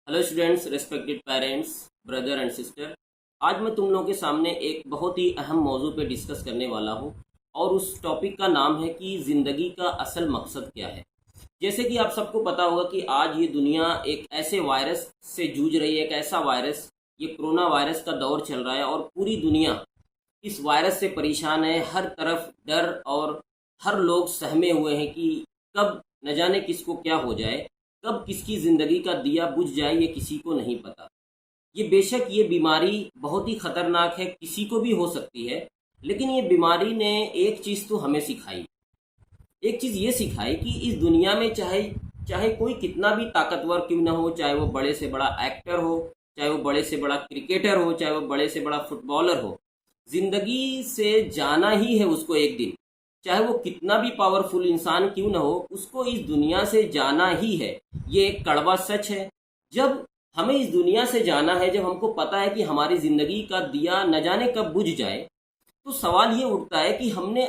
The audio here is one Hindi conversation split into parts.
Hello students, respected parents, brother and sister. आज मैं तुम लोगों के सामने एक बहुत ही अहम मौजू पे डिस्कस करने वाला हूँ और उस टॉपिक का नाम है कि ज़िंदगी का असल मकसद क्या है। जैसे कि आप सबको पता होगा कि आज ये दुनिया एक ऐसे वायरस से जूझ रही है, एक ऐसा वायरस, ये कोरोना वायरस का दौर चल रहा है और पूरी दुनिया इस वायरस से परेशान है। हर तरफ डर और हर लोग सहमे हुए हैं कि कब न जाने किसको क्या हो जाए, कब किसकी ज़िंदगी का दिया बुझ जाए, ये किसी को नहीं पता। ये बेशक ये बीमारी बहुत ही खतरनाक है, किसी को भी हो सकती है, लेकिन ये बीमारी ने एक चीज़ तो हमें सिखाई। एक चीज़ ये सिखाई कि इस दुनिया में चाहे चाहे कोई कितना भी ताकतवर क्यों ना हो, चाहे वो बड़े से बड़ा एक्टर हो, चाहे वो बड़े से बड़ा क्रिकेटर हो, चाहे वो बड़े से बड़ा फुटबॉलर हो, जिंदगी से जाना ही है उसको एक दिन। चाहे वो कितना भी पावरफुल इंसान क्यों ना हो, उसको इस दुनिया से जाना ही है। ये एक कड़वा सच है। जब हमें इस दुनिया से जाना है, जब हमको पता है कि हमारी जिंदगी का दिया न जाने कब बुझ जाए, तो सवाल ये उठता है कि हमने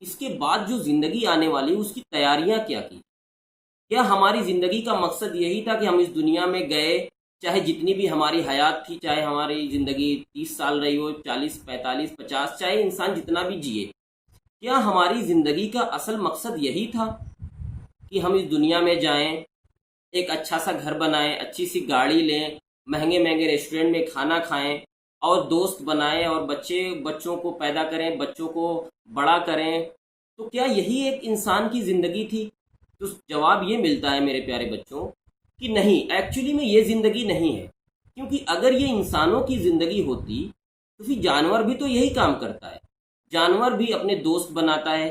इसके बाद जो जिंदगी आने वाली है उसकी तैयारियां क्या की। क्या हमारी ज़िंदगी का मकसद यही था कि हम इस दुनिया में गए, चाहे जितनी भी हमारी हयात थी, चाहे हमारी ज़िंदगी 30 साल रही हो, 40, 45, 50, चाहे इंसान जितना भी जिए, क्या हमारी ज़िंदगी का असल मकसद यही था कि हम इस दुनिया में जाएं, एक अच्छा सा घर बनाएं, अच्छी सी गाड़ी लें, महंगे महंगे रेस्टोरेंट में खाना खाएं और दोस्त बनाएं और बच्चों को पैदा करें, बच्चों को बड़ा करें? तो क्या यही एक इंसान की ज़िंदगी थी? तो जवाब ये मिलता है मेरे प्यारे बच्चों कि नहीं, एक्चुअली में ये ज़िंदगी नहीं है। क्योंकि अगर ये इंसानों की ज़िंदगी होती तो फिर जानवर भी तो यही काम करता है। जानवर भी अपने दोस्त बनाता है,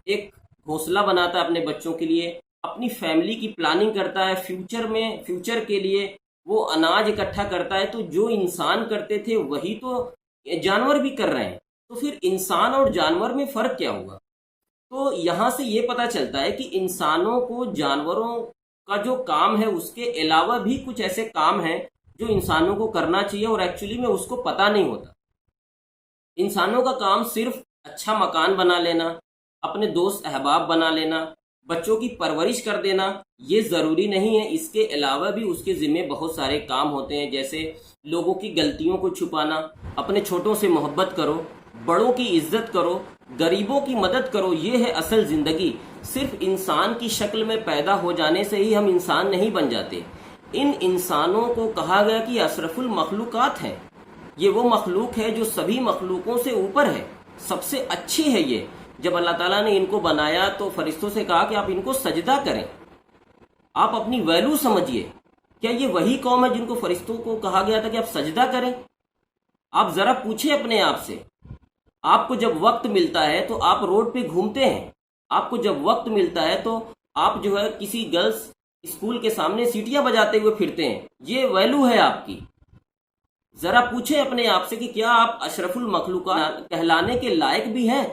एक घोंसला बनाता है अपने बच्चों के लिए, अपनी फैमिली की प्लानिंग करता है, फ्यूचर के लिए वो अनाज इकट्ठा करता है। तो जो इंसान करते थे वही तो जानवर भी कर रहे हैं। तो फिर इंसान और जानवर में फ़र्क क्या हुआ? तो यहाँ से ये पता चलता है कि इंसानों को जानवरों का जो काम है उसके अलावा भी कुछ ऐसे काम हैं जो इंसानों को करना चाहिए और एक्चुअली में उसको पता नहीं होता। इंसानों का काम सिर्फ अच्छा मकान बना लेना, अपने दोस्त अहबाब बना लेना, बच्चों की परवरिश कर देना, ये ज़रूरी नहीं है। इसके अलावा भी उसके ज़िम्मे बहुत सारे काम होते हैं, जैसे लोगों की गलतियों को छुपाना, अपने छोटों से मोहब्बत करो, बड़ों की इज्जत करो, गरीबों की मदद करो। ये है असल ज़िंदगी। सिर्फ इंसान की शक्ल में पैदा हो जाने से ही हम इंसान नहीं बन जाते। इन इंसानों को कहा गया कि अशरफुल मखलूकात हैं। ये वो मखलूक है जो सभी मखलूकों से ऊपर है, सबसे अच्छी है ये। जब अल्लाह ताला ने इनको बनाया तो फरिश्तों से कहा कि आप इनको सजदा करें, आप अपनी वैल्यू समझिए। क्या ये वही कौम है जिनको फरिश्तों को कहा गया था कि आप सजदा करें? आप ज़रा पूछें अपने आप से। आपको जब वक्त मिलता है तो आप रोड पे घूमते हैं, आपको जब वक्त मिलता है तो आप जो है किसी गर्ल्स स्कूल के सामने सीटियां बजाते हुए फिरते हैं। ये वैल्यू है आपकी। ज़रा पूछें अपने आप से कि क्या आप अशरफुल मखलूकात कहलाने के लायक भी हैं?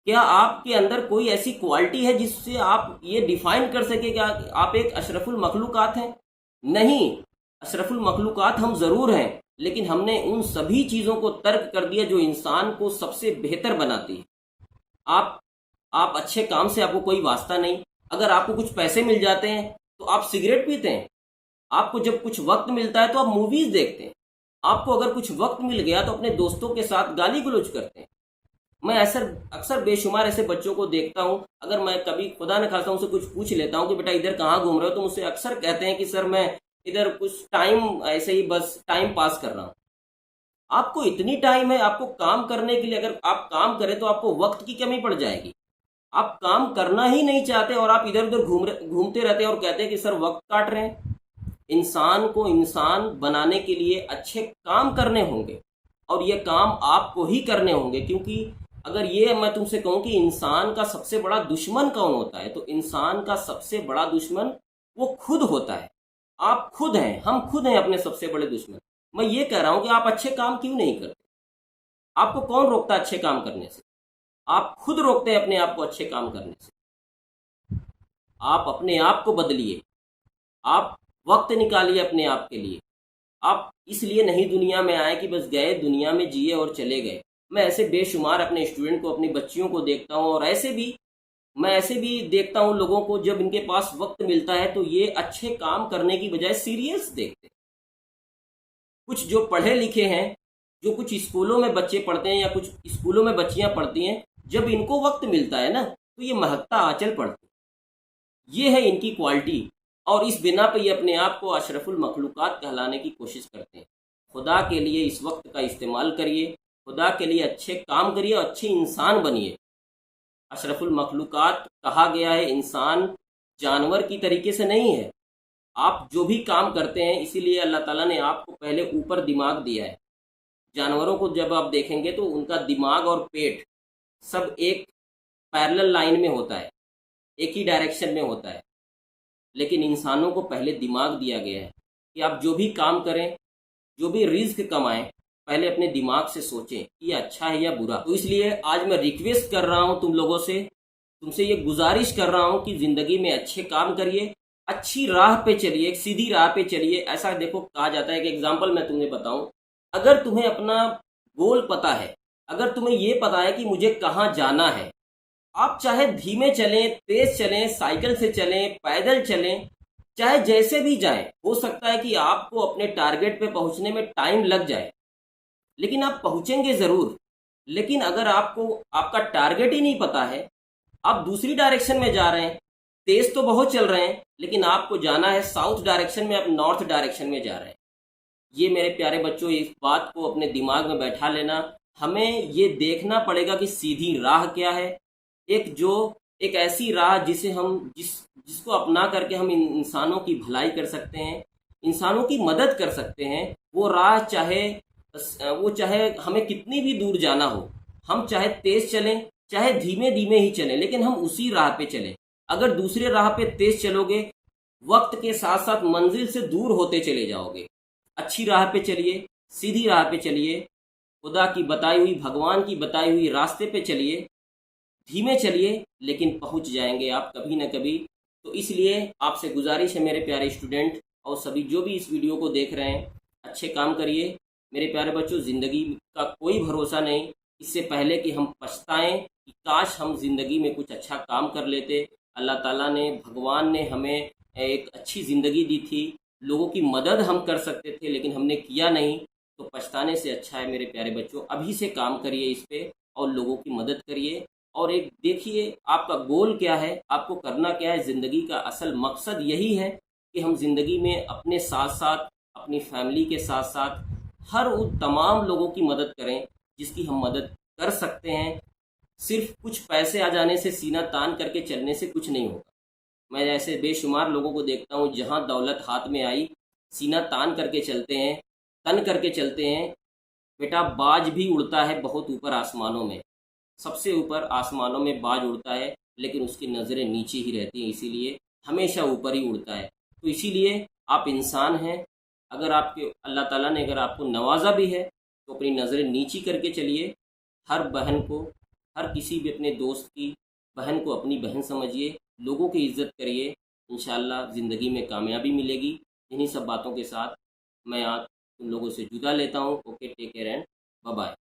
क्या आपके अंदर कोई ऐसी क्वालिटी है जिससे आप ये डिफाइन कर सके कि आप एक अशरफुल मखलूकात हैं? नहीं, अशरफुल मखलूकात हम ज़रूर हैं, लेकिन हमने उन सभी चीज़ों को तर्क कर दिया जो इंसान को सबसे बेहतर बनाती है। आप आप अच्छे काम से आपको कोई वास्ता नहीं। अगर आपको कुछ पैसे मिल जाते हैं तो आप सिगरेट पीते हैं। आपको जब कुछ वक्त मिलता है तो आप मूवीज़ देखते हैं। आपको अगर कुछ वक्त मिल गया तो अपने दोस्तों के साथ गाली गलौज करते हैं। मैं अक्सर अक्सर बेशुमार ऐसे बच्चों को देखता हूँ। अगर मैं कभी खुदा न खास्ता उनसे कुछ पूछ लेता हूँ कि बेटा इधर कहाँ घूम रहे हो, तो मुझसे अक्सर कहते हैं कि सर मैं इधर कुछ टाइम ऐसे ही बस टाइम पास कर रहा हूँ। आपको इतनी टाइम है आपको काम करने के लिए? अगर आप काम करें तो आपको वक्त की कमी पड़ जाएगी। आप काम करना ही नहीं चाहते और आप इधर उधर घूमते रहते हैं और कहते हैं कि सर वक्त काट रहे हैं। इंसान को इंसान बनाने के लिए अच्छे काम करने होंगे और ये काम आपको ही करने होंगे। क्योंकि अगर ये मैं तुमसे कहूँ कि इंसान का सबसे बड़ा दुश्मन कौन होता है, तो इंसान का सबसे बड़ा दुश्मन वो खुद होता है। आप खुद हैं, हम खुद हैं अपने सबसे बड़े दुश्मन। मैं ये कह रहा हूँ कि आप अच्छे काम क्यों नहीं करते? आपको कौन रोकता है अच्छे काम करने से? आप खुद रोकते हैं अपने आप को अच्छे काम करने से। आप अपने आप को बदलिए। आप वक्त निकालिए अपने आप के लिए। आप इसलिए नहीं दुनिया में आए कि बस गए, दुनिया में जिए और चले गए। मैं ऐसे बेशुमार अपने स्टूडेंट को, अपनी बच्चियों को देखता हूँ और ऐसे भी मैं ऐसे भी देखता हूँ लोगों को, जब इनके पास वक्त मिलता है तो ये अच्छे काम करने की बजाय सीरियल्स देखते हैं। कुछ जो पढ़े लिखे हैं, जो कुछ स्कूलों में बच्चे पढ़ते हैं या कुछ स्कूलों में बच्चियां पढ़ती हैं, जब इनको वक्त मिलता है ना तो ये महकता आंचल पढ़ती है। ये है इनकी क्वालिटी, और इस बिना पे ये अपने आप को अशरफुल मखलूक़ात कहलाने की कोशिश करते हैं। खुदा के लिए इस वक्त का इस्तेमाल करिए, खुदा के लिए अच्छे काम करिए, अच्छे इंसान बनिए। अशरफुल मखलूक़ात कहा गया है, इंसान जानवर की तरीके से नहीं है। आप जो भी काम करते हैं, इसीलिए अल्लाह ताला ने आपको पहले ऊपर दिमाग दिया है। जानवरों को जब आप देखेंगे तो उनका दिमाग और पेट सब एक पैरेलल लाइन में होता है, एक ही डायरेक्शन में होता है। लेकिन इंसानों को पहले दिमाग दिया गया है कि आप जो भी काम करें, जो भी रिस्क कमाएं, पहले अपने दिमाग से सोचें कि ये अच्छा है या बुरा। तो इसलिए आज मैं रिक्वेस्ट कर रहा हूं तुम लोगों से, तुमसे ये गुजारिश कर रहा हूं कि ज़िंदगी में अच्छे काम करिए, अच्छी राह पे चलिए, एक सीधी राह पे चलिए। ऐसा देखो कहा जाता है कि एग्जाम्पल मैं तुम्हें बताऊं, अगर तुम्हें अपना गोल पता है, अगर तुम्हें ये पता है कि मुझे कहाँ जाना है, आप चाहे धीमे चलें, तेज चलें, साइकिल से चलें, पैदल चलें, चाहे जैसे भी जाएं, हो सकता है कि आपको अपने टारगेट पे पहुंचने में टाइम लग जाए, लेकिन आप पहुंचेंगे ज़रूर। लेकिन अगर आपको आपका टारगेट ही नहीं पता है, आप दूसरी डायरेक्शन में जा रहे हैं, तेज तो बहुत चल रहे हैं, लेकिन आपको जाना है साउथ डायरेक्शन में, आप नॉर्थ डायरेक्शन में जा रहे हैं। ये मेरे प्यारे बच्चों, इस बात को अपने दिमाग में बैठा लेना। हमें ये देखना पड़ेगा कि सीधी राह क्या है, एक ऐसी राह जिसको अपना करके हम इंसानों की भलाई कर सकते हैं, इंसानों की मदद कर सकते हैं। वो चाहे हमें कितनी भी दूर जाना हो, हम चाहे तेज चलें, चाहे धीमे धीमे ही चलें, लेकिन हम उसी राह पे चलें। अगर दूसरे राह पे तेज चलोगे, वक्त के साथ साथ मंजिल से दूर होते चले जाओगे। अच्छी राह पे चलिए, सीधी राह पे चलिए, खुदा की बताई हुई, भगवान की बताई हुई रास्ते पे चलिए। धीमे चलिए, लेकिन पहुंच जाएंगे आप कभी ना कभी। तो इसलिए आपसे गुजारिश है मेरे प्यारे स्टूडेंट, और सभी जो भी इस वीडियो को देख रहे हैं, अच्छे काम करिए मेरे प्यारे बच्चों। ज़िंदगी का कोई भरोसा नहीं, इससे पहले कि हम पछताएं कि काश हम ज़िंदगी में कुछ अच्छा काम कर लेते। अल्लाह ताला ने, भगवान ने हमें एक अच्छी ज़िंदगी दी थी, लोगों की मदद हम कर सकते थे, लेकिन हमने किया नहीं। तो पछताने से अच्छा है मेरे प्यारे बच्चों, अभी से काम करिए इस पे और लोगों की मदद करिए। और एक देखिए आपका गोल क्या है, आपको करना क्या है। ज़िंदगी का असल मकसद यही है कि हम ज़िंदगी में अपने साथ साथ, अपनी फैमिली के साथ साथ हर उन तमाम लोगों की मदद करें जिसकी हम मदद कर सकते हैं। सिर्फ कुछ पैसे आ जाने से, सीना तान करके चलने से कुछ नहीं होगा। मैं ऐसे बेशुमार लोगों को देखता हूँ, जहाँ दौलत हाथ में आई सीना तान करके चलते हैं, तन करके चलते हैं। बेटा, बाज भी उड़ता है बहुत ऊपर आसमानों में, सबसे ऊपर आसमानों में बाज उड़ता है, लेकिन उसकी नज़रें नीचे ही रहती हैं, इसीलिए हमेशा ऊपर ही उड़ता है। तो इसीलिए आप इंसान हैं, अगर आपके अल्लाह ताला ने अगर आपको नवाजा भी है तो अपनी नज़रें नीची करके चलिए। हर बहन को, हर किसी भी अपने दोस्त की बहन को अपनी बहन समझिए, लोगों की इज्जत करिए, इंशाअल्लाह ज़िंदगी में कामयाबी मिलेगी। इन्हीं सब बातों के साथ मैं आज तुम लोगों से जुदा लेता हूँ। Okay, take care and bye bye.